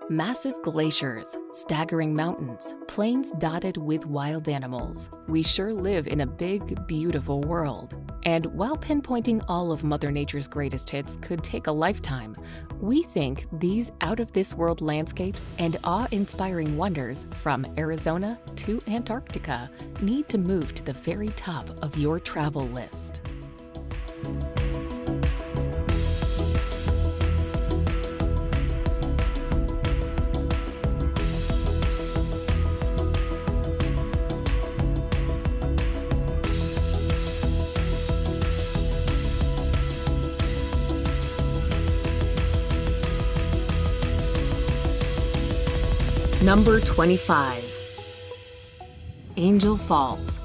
Massive glaciers, staggering mountains, plains dotted with wild animals. We sure live in a big, beautiful world. And while pinpointing all of Mother Nature's greatest hits could take a lifetime, we think these out-of-this-world landscapes and awe-inspiring wonders from Arizona to Antarctica need to move to the very top of your travel list. Number 25. Angel Falls.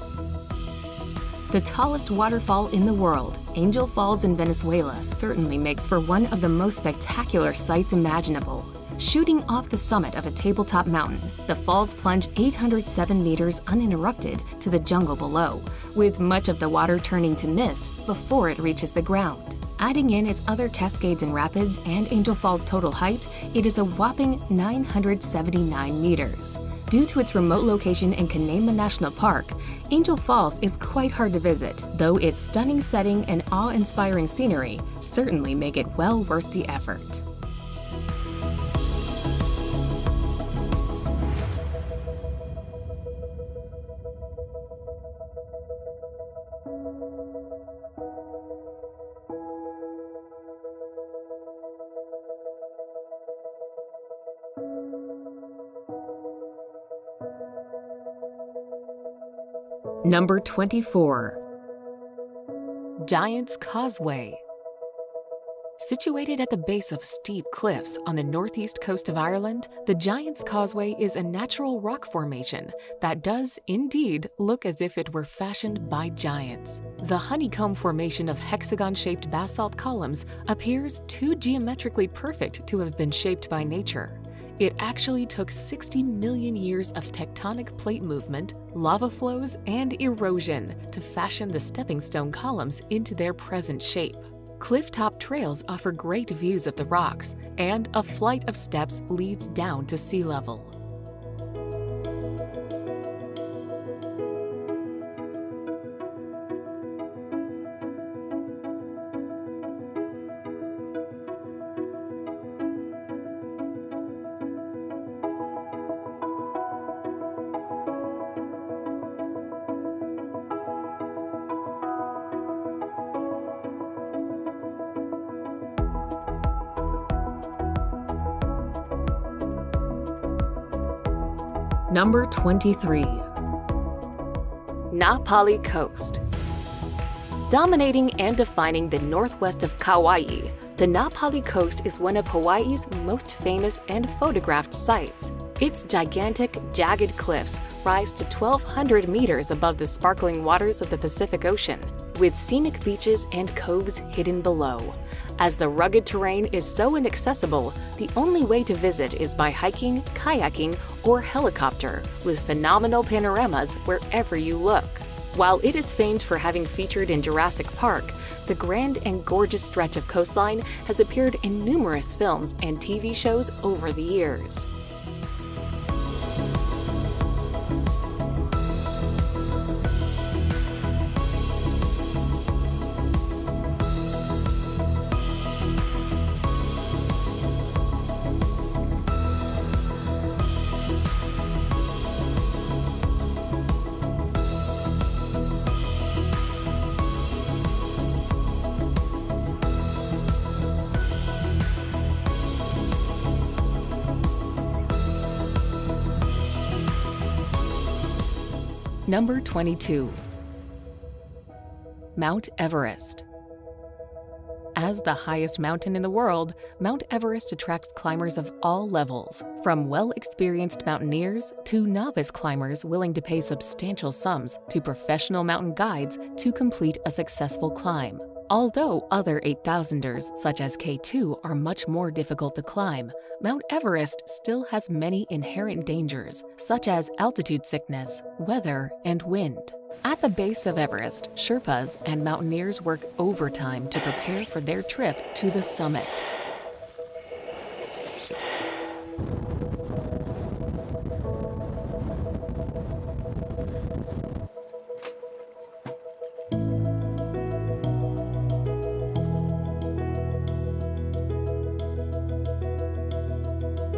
The tallest waterfall in the world, Angel Falls in Venezuela certainly makes for one of the most spectacular sights imaginable. Shooting off the summit of a tabletop mountain, the falls plunge 807 meters uninterrupted to the jungle below, with much of the water turning to mist before it reaches the ground. Adding in its other cascades and rapids and Angel Falls' total height, it is a whopping 979 meters. Due to its remote location in Canaima National Park, Angel Falls is quite hard to visit, though its stunning setting and awe-inspiring scenery certainly make it well worth the effort. Number 24. Giant's Causeway. Situated at the base of steep cliffs on the northeast coast of Ireland, the Giant's Causeway is a natural rock formation that does indeed look as if it were fashioned by giants. The honeycomb formation of hexagon-shaped basalt columns appears too geometrically perfect to have been shaped by nature. It actually took 60 million years of tectonic plate movement, lava flows, and erosion to fashion the stepping stone columns into their present shape. Clifftop trails offer great views of the rocks, and a flight of steps leads down to sea level. Number 23. Na Pali Coast. Dominating and defining the northwest of Kauai, the Na Pali Coast is one of Hawaii's most famous and photographed sites. Its gigantic, jagged cliffs rise to 1,200 meters above the sparkling waters of the Pacific Ocean, with scenic beaches and coves hidden below. As the rugged terrain is so inaccessible, the only way to visit is by hiking, kayaking, or helicopter, with phenomenal panoramas wherever you look. While it is famed for having featured in Jurassic Park, the grand and gorgeous stretch of coastline has appeared in numerous films and TV shows over the years. Number 22. Mount Everest. As the highest mountain in the world, Mount Everest attracts climbers of all levels, from well-experienced mountaineers to novice climbers willing to pay substantial sums to professional mountain guides to complete a successful climb. Although other 8,000ers, such as K2, are much more difficult to climb, Mount Everest still has many inherent dangers, such as altitude sickness, weather, and wind. At the base of Everest, Sherpas and mountaineers work overtime to prepare for their trip to the summit.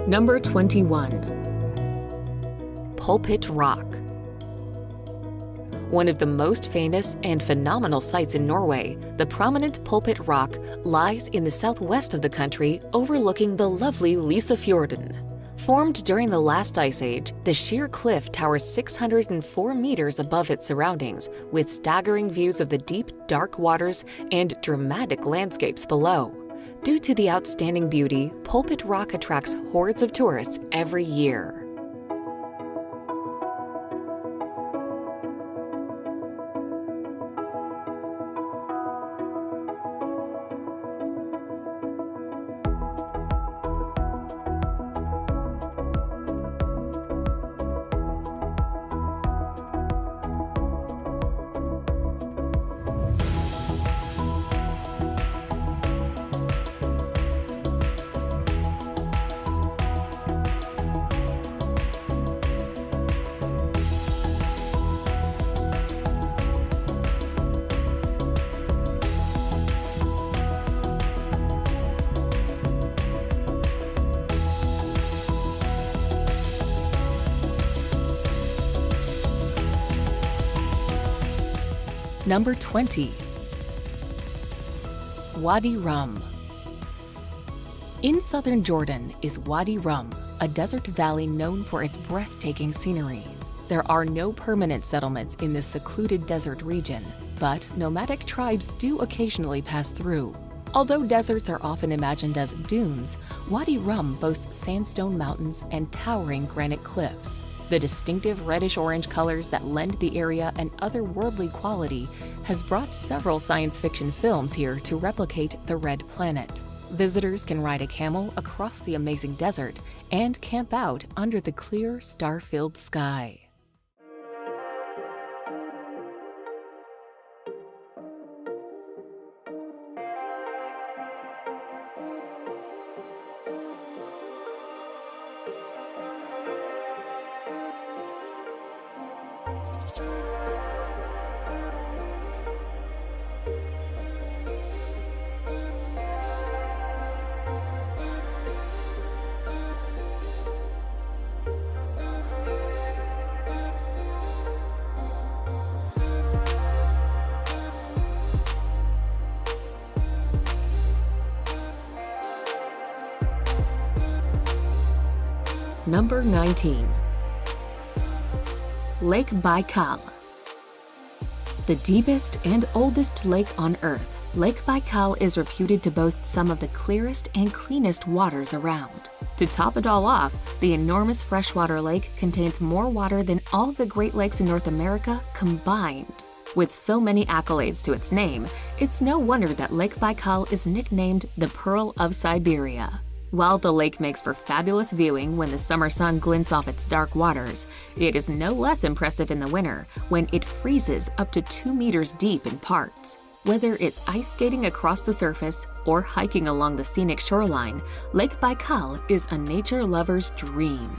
Number 21. Pulpit Rock. One of the most famous and phenomenal sights in Norway, the prominent Pulpit Rock lies in the southwest of the country overlooking the lovely Lysefjorden. Formed during the last ice age, the sheer cliff towers 604 meters above its surroundings, with staggering views of the deep, dark waters and dramatic landscapes below. Due to the outstanding beauty, Pulpit Rock attracts hordes of tourists every year. Number 20. Wadi Rum. In southern Jordan is Wadi Rum, a desert valley known for its breathtaking scenery. There are no permanent settlements in this secluded desert region, but nomadic tribes do occasionally pass through. Although deserts are often imagined as dunes, Wadi Rum boasts sandstone mountains and towering granite cliffs. The distinctive reddish-orange colors that lend the area an otherworldly quality has brought several science fiction films here to replicate the Red Planet. Visitors can ride a camel across the amazing desert and camp out under the clear, star-filled sky. Number 19. Lake Baikal. The deepest and oldest lake on Earth, Lake Baikal is reputed to boast some of the clearest and cleanest waters around. To top it all off, the enormous freshwater lake contains more water than all the Great Lakes in North America combined. With so many accolades to its name, it's no wonder that Lake Baikal is nicknamed the Pearl of Siberia. While the lake makes for fabulous viewing when the summer sun glints off its dark waters, it is no less impressive in the winter when it freezes up to 2 meters deep in parts. Whether it's ice skating across the surface or hiking along the scenic shoreline, Lake Baikal is a nature lover's dream.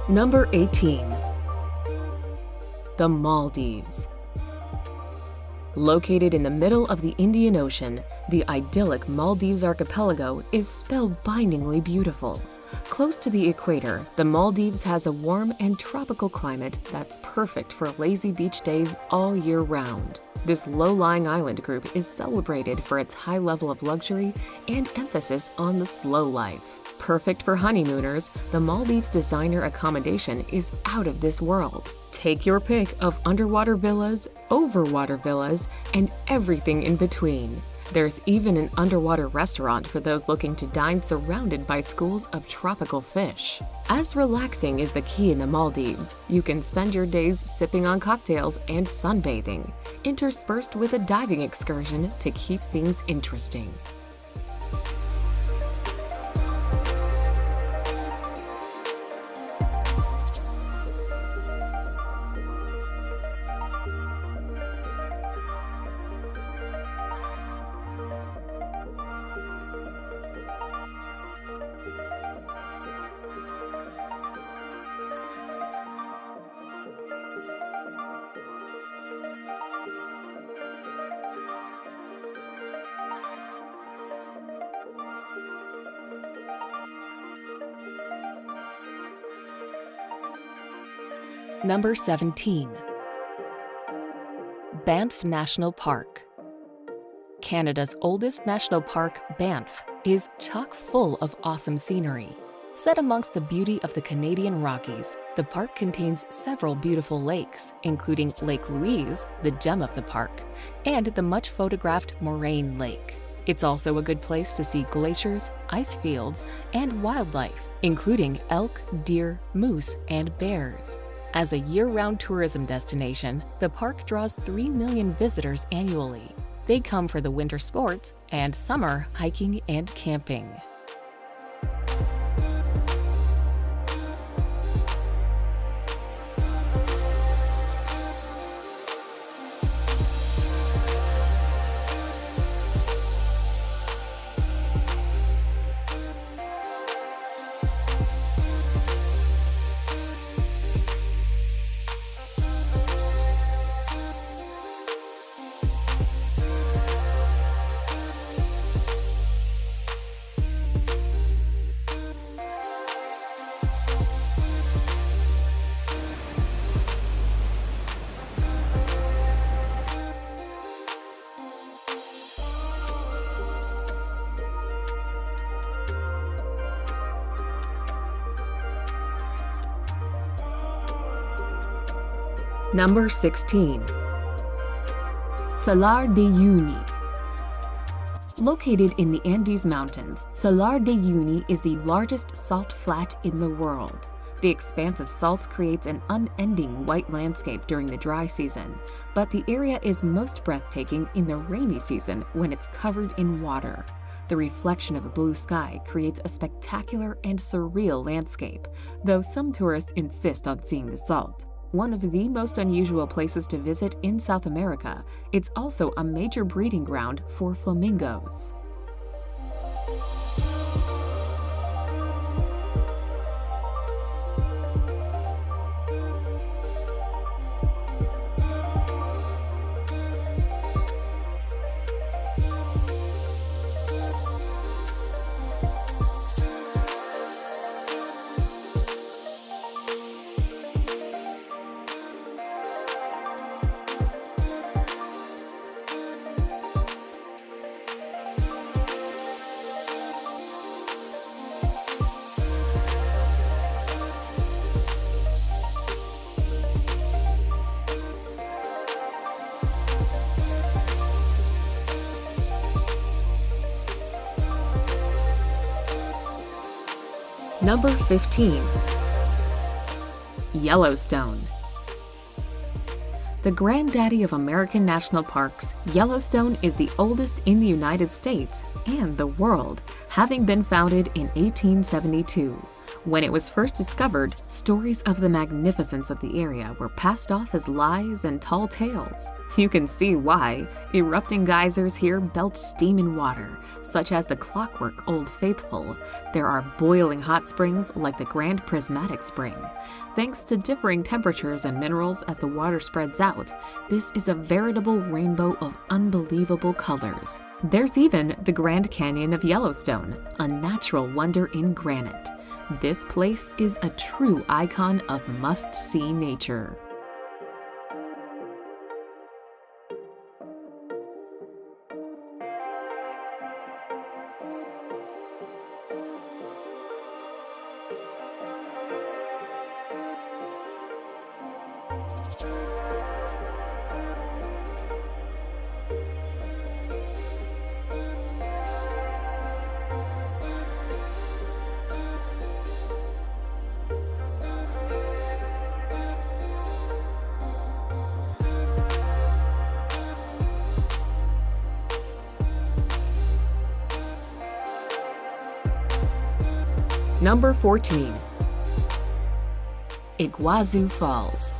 Number 18. The Maldives. Located in the middle of the Indian Ocean, the idyllic Maldives archipelago is spellbindingly beautiful. Close to the equator, the Maldives has a warm and tropical climate that's perfect for lazy beach days all year round. This low-lying island group is celebrated for its high level of luxury and emphasis on the slow life. Perfect for honeymooners, the Maldives designer accommodation is out of this world. Take your pick of underwater villas, overwater villas, and everything in between. There's even an underwater restaurant for those looking to dine surrounded by schools of tropical fish. As relaxing is the key in the Maldives, you can spend your days sipping on cocktails and sunbathing, interspersed with a diving excursion to keep things interesting. Number 17. Banff National Park. Canada's oldest national park, Banff, is chock full of awesome scenery. Set amongst the beauty of the Canadian Rockies, the park contains several beautiful lakes, including Lake Louise, the gem of the park, and the much-photographed Moraine Lake. It's also a good place to see glaciers, ice fields, and wildlife, including elk, deer, moose, and bears. As a year-round tourism destination, the park draws 3 million visitors annually. They come for the winter sports and summer hiking and camping. Number 16. Salar de Uyuni. Located in the Andes Mountains, Salar de Uyuni is the largest salt flat in the world. The expanse of salt creates an unending white landscape during the dry season, but the area is most breathtaking in the rainy season when it's covered in water. The reflection of a blue sky creates a spectacular and surreal landscape, though some tourists insist on seeing the salt. One of the most unusual places to visit in South America, it's also a major breeding ground for flamingos. Number 15. Yellowstone. The granddaddy of American national parks, Yellowstone is the oldest in the United States and the world, having been founded in 1872. When it was first discovered, stories of the magnificence of the area were passed off as lies and tall tales. You can see why. Erupting geysers here belch steam and water, such as the clockwork Old Faithful. There are boiling hot springs like the Grand Prismatic Spring. Thanks to differing temperatures and minerals as the water spreads out, this is a veritable rainbow of unbelievable colors. There's even the Grand Canyon of Yellowstone, a natural wonder in granite. This place is a true icon of must-see nature. Number 14. Iguazu Falls.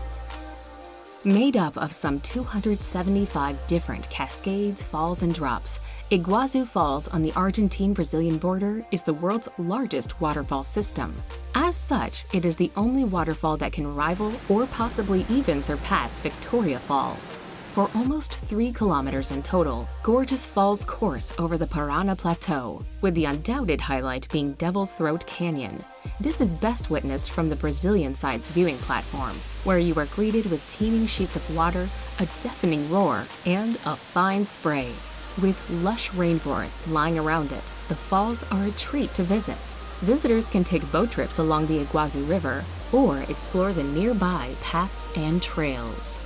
Made up of some 275 different cascades, falls, and drops, Iguazu Falls on the Argentine-Brazilian border is the world's largest waterfall system. As such, it is the only waterfall that can rival or possibly even surpass Victoria Falls. For almost 3 kilometers in total, gorgeous falls course over the Parana Plateau, with the undoubted highlight being Devil's Throat Canyon. This is best witnessed from the Brazilian side's viewing platform, where you are greeted with teeming sheets of water, a deafening roar, and a fine spray. With lush rainforests lying around it, the falls are a treat to visit. Visitors can take boat trips along the Iguazu River or explore the nearby paths and trails.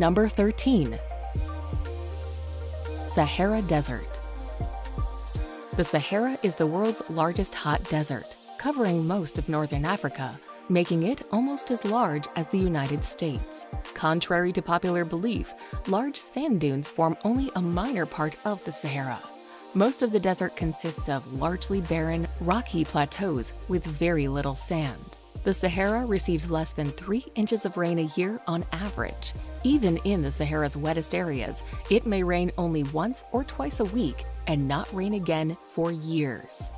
Number 13. Sahara Desert. The Sahara is the world's largest hot desert, covering most of northern Africa, making it almost as large as the United States. Contrary to popular belief, large sand dunes form only a minor part of the Sahara. Most of the desert consists of largely barren, rocky plateaus with very little sand. The Sahara receives less than 3 inches of rain a year on average. Even in the Sahara's wettest areas, it may rain only once or twice a week and not rain again for years.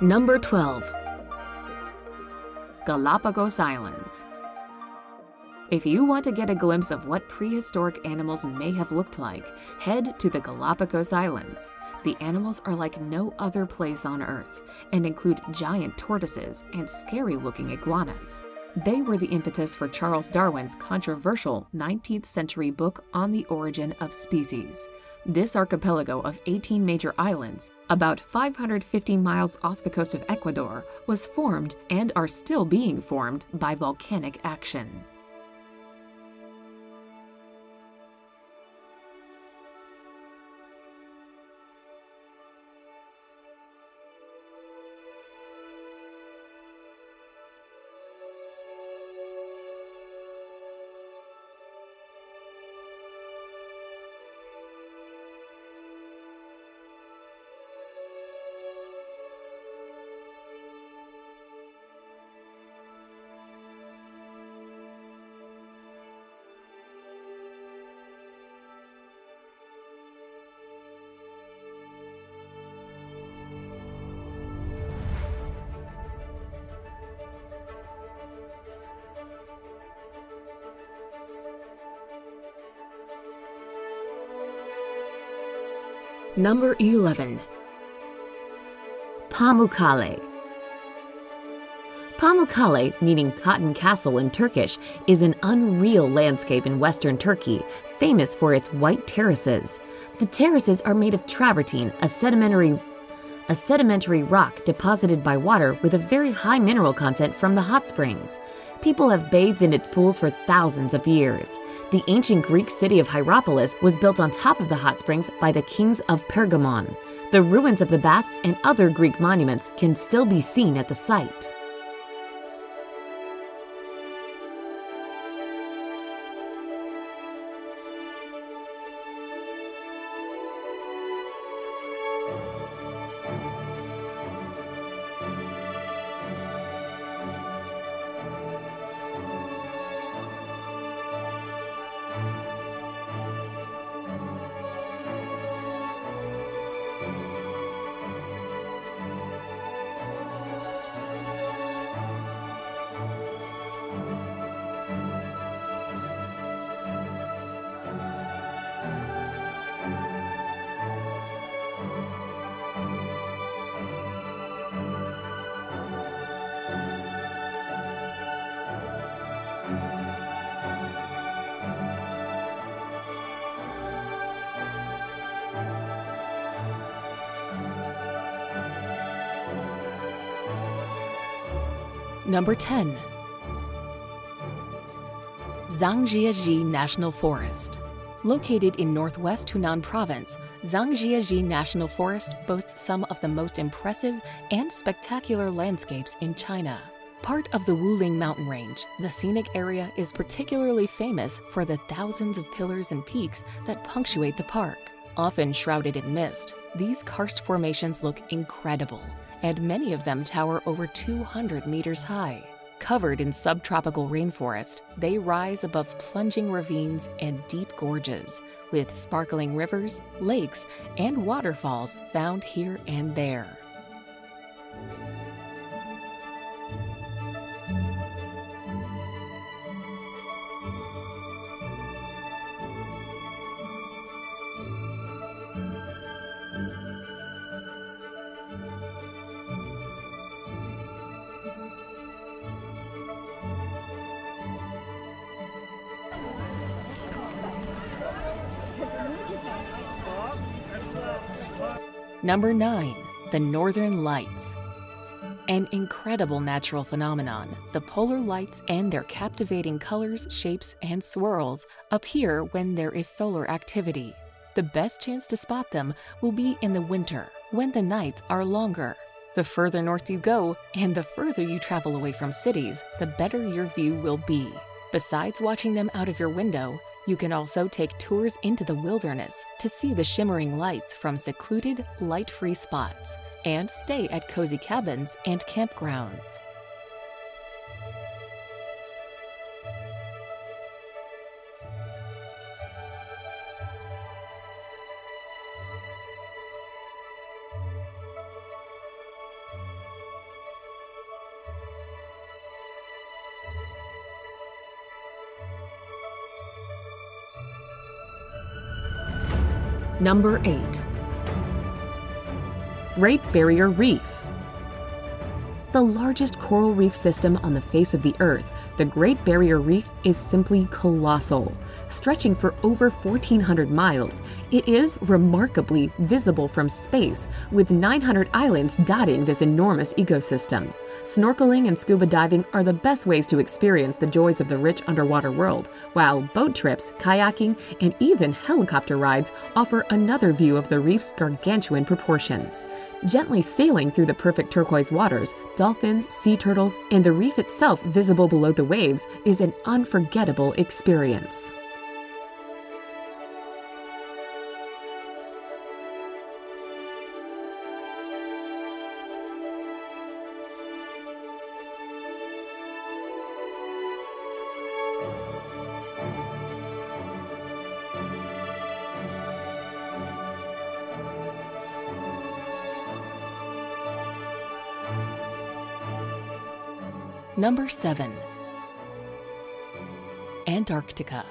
Number 12. Galapagos Islands. If you want to get a glimpse of what prehistoric animals may have looked like, head to the Galapagos Islands. The animals are like no other place on Earth and include giant tortoises and scary-looking iguanas. They were the impetus for Charles Darwin's controversial 19th century book On the Origin of Species. This archipelago of 18 major islands, about 550 miles off the coast of Ecuador, was formed and are still being formed by volcanic action. Number 11. Pamukkale. Pamukkale, meaning Cotton Castle in Turkish, is an unreal landscape in western Turkey, famous for its white terraces. The terraces are made of travertine, a sedimentary rock deposited by water with a very high mineral content from the hot springs. People have bathed in its pools for thousands of years. The ancient Greek city of Hierapolis was built on top of the hot springs by the kings of Pergamon. The ruins of the baths and other Greek monuments can still be seen at the site. Number 10. Zhangjiajie National Forest. Located in northwest Hunan Province, Zhangjiajie National Forest boasts some of the most impressive and spectacular landscapes in China. Part of the Wuling mountain range, the scenic area is particularly famous for the thousands of pillars and peaks that punctuate the park. Often shrouded in mist, these karst formations look incredible, and many of them tower over 200 meters high. Covered in subtropical rainforest, they rise above plunging ravines and deep gorges, with sparkling rivers, lakes, and waterfalls found here and there. Number 9. The Northern Lights. An incredible natural phenomenon, the polar lights and their captivating colors, shapes, and swirls appear when there is solar activity. The best chance to spot them will be in the winter, when the nights are longer. The further north you go, and the further you travel away from cities, the better your view will be. Besides watching them out of your window, you can also take tours into the wilderness to see the shimmering lights from secluded, light-free spots, and stay at cozy cabins and campgrounds. Number 8. Great Barrier Reef. The largest coral reef system on the face of the Earth, the Great Barrier Reef is simply colossal. Stretching for over 1,400 miles, it is remarkably visible from space, with 900 islands dotting this enormous ecosystem. Snorkeling and scuba diving are the best ways to experience the joys of the rich underwater world, while boat trips, kayaking, and even helicopter rides offer another view of the reef's gargantuan proportions. Gently sailing through the perfect turquoise waters, dolphins, sea turtles, and the reef itself visible below the waves is an unforgettable experience. Number 7. Antarctica.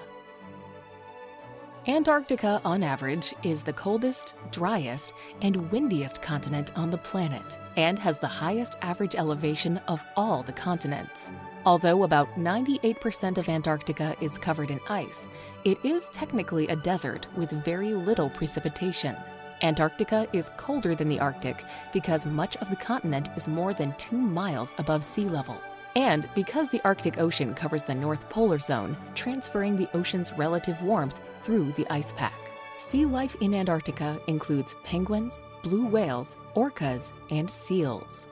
Antarctica, on average, is the coldest, driest, and windiest continent on the planet, and has the highest average elevation of all the continents. Although about 98% of Antarctica is covered in ice, it is technically a desert with very little precipitation. Antarctica is colder than the Arctic because much of the continent is more than 2 miles above sea level. And because the Arctic Ocean covers the North Polar Zone, transferring the ocean's relative warmth through the ice pack. Sea life in Antarctica includes penguins, blue whales, orcas, and seals.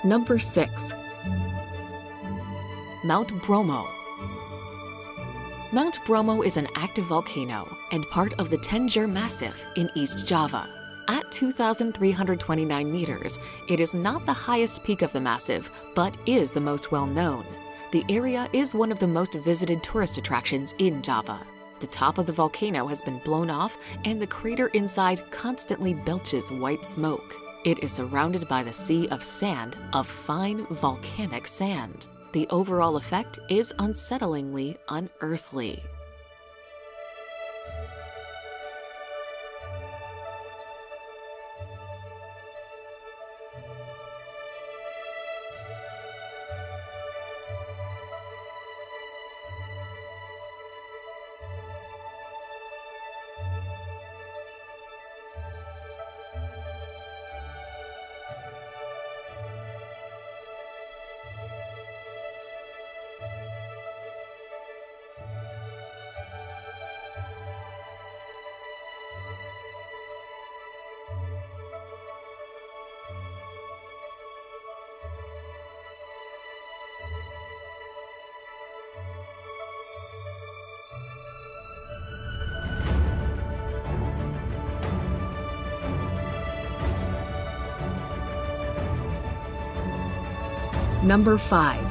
Number 6. Mount Bromo. Mount Bromo is an active volcano and part of the Tengger Massif in East Java. At 2,329 meters, it is not the highest peak of the massif, but is the most well-known. The area is one of the most visited tourist attractions in Java. The top of the volcano has been blown off, and the crater inside constantly belches white smoke. It is surrounded by the sea of sand, of fine volcanic sand. The overall effect is unsettlingly unearthly. Number 5.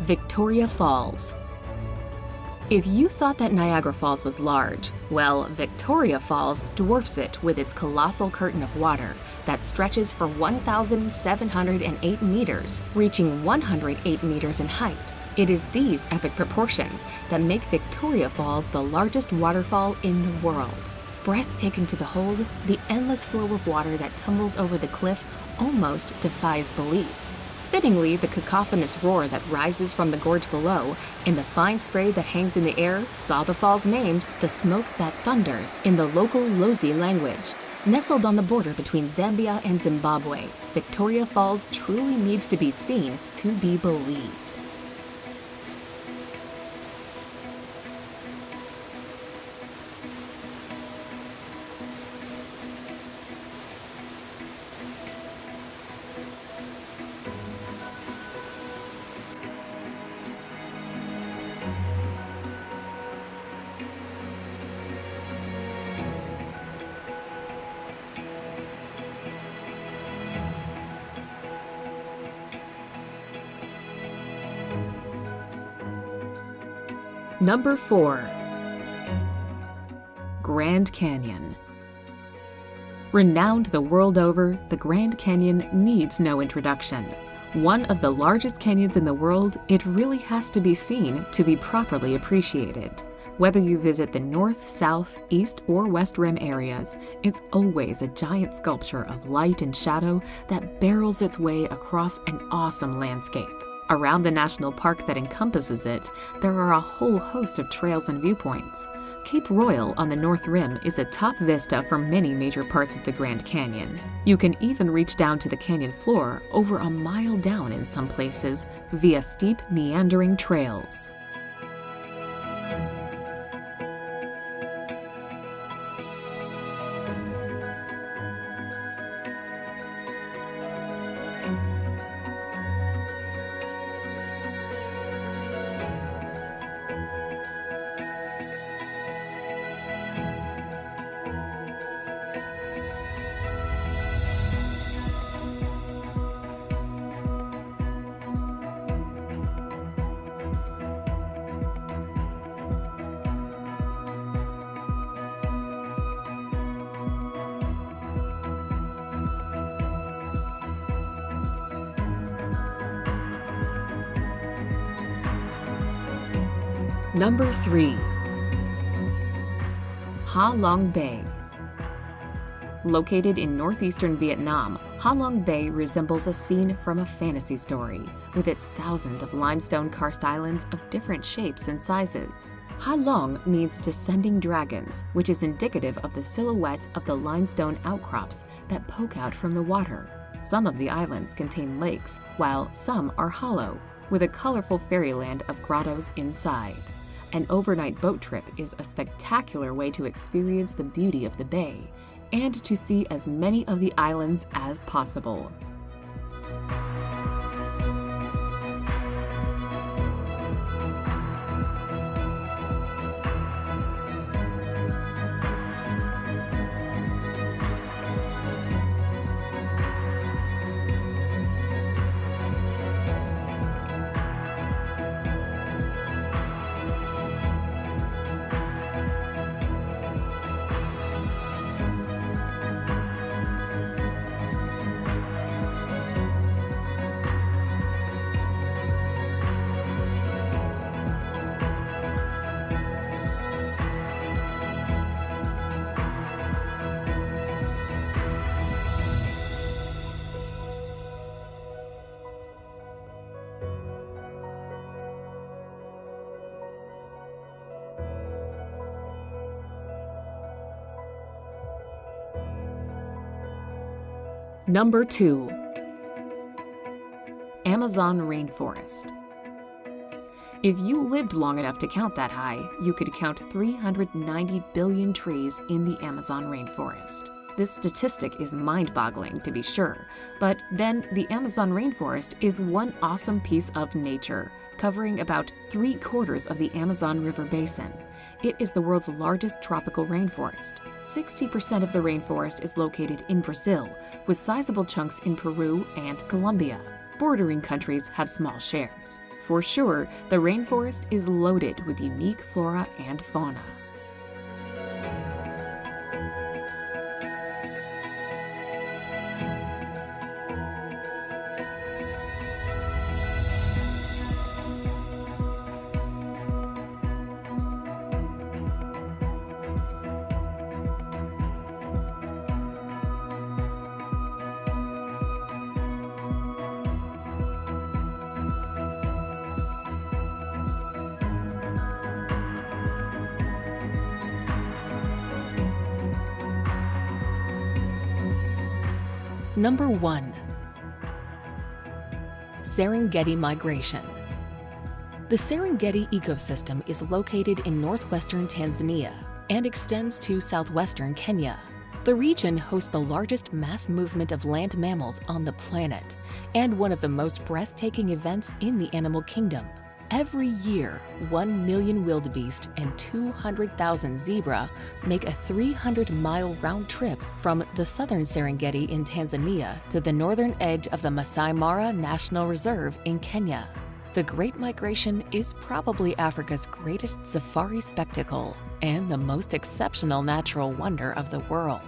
Victoria Falls. If you thought that Niagara Falls was large, well, Victoria Falls dwarfs it with its colossal curtain of water that stretches for 1,708 meters, reaching 108 meters in height. It is these epic proportions that make Victoria Falls the largest waterfall in the world. Breathtaking to behold, the endless flow of water that tumbles over the cliff almost defies belief. Fittingly, the cacophonous roar that rises from the gorge below and the fine spray that hangs in the air saw the falls named the smoke that thunders in the local Lozi language. Nestled on the border between Zambia and Zimbabwe, Victoria Falls truly needs to be seen to be believed. Number 4. Grand Canyon. Renowned the world over, the Grand Canyon needs no introduction. One of the largest canyons in the world, it really has to be seen to be properly appreciated. Whether you visit the north, south, east, or west rim areas, it's always a giant sculpture of light and shadow that barrels its way across an awesome landscape. Around the national park that encompasses it, there are a whole host of trails and viewpoints. Cape Royal on the North Rim is a top vista for many major parts of the Grand Canyon. You can even reach down to the canyon floor over a mile down in some places via steep, meandering trails. Number 3. Ha Long Bay. Located in northeastern Vietnam, Ha Long Bay resembles a scene from a fantasy story, with its thousands of limestone karst islands of different shapes and sizes. Ha Long means descending dragons, which is indicative of the silhouette of the limestone outcrops that poke out from the water. Some of the islands contain lakes, while some are hollow, with a colorful fairyland of grottos inside. An overnight boat trip is a spectacular way to experience the beauty of the bay and to see as many of the islands as possible. Number 2. Amazon rainforest. If you lived long enough to count that high, you could count 390 billion trees in the Amazon rainforest. This statistic is mind-boggling, to be sure, but then the Amazon rainforest is one awesome piece of nature, covering about 3/4 of the Amazon River basin. It is the world's largest tropical rainforest. 60% of the rainforest is located in Brazil, with sizable chunks in Peru and Colombia. Bordering countries have small shares. For sure, the rainforest is loaded with unique flora and fauna. Number 1. Serengeti migration. The Serengeti ecosystem is located in northwestern Tanzania and extends to southwestern Kenya. The region hosts the largest mass movement of land mammals on the planet and one of the most breathtaking events in the animal kingdom. Every year, 1 million wildebeest and 200,000 zebra make a 300-mile round trip from the southern Serengeti in Tanzania to the northern edge of the Masai Mara National Reserve in Kenya. The Great Migration is probably Africa's greatest safari spectacle and the most exceptional natural wonder of the world.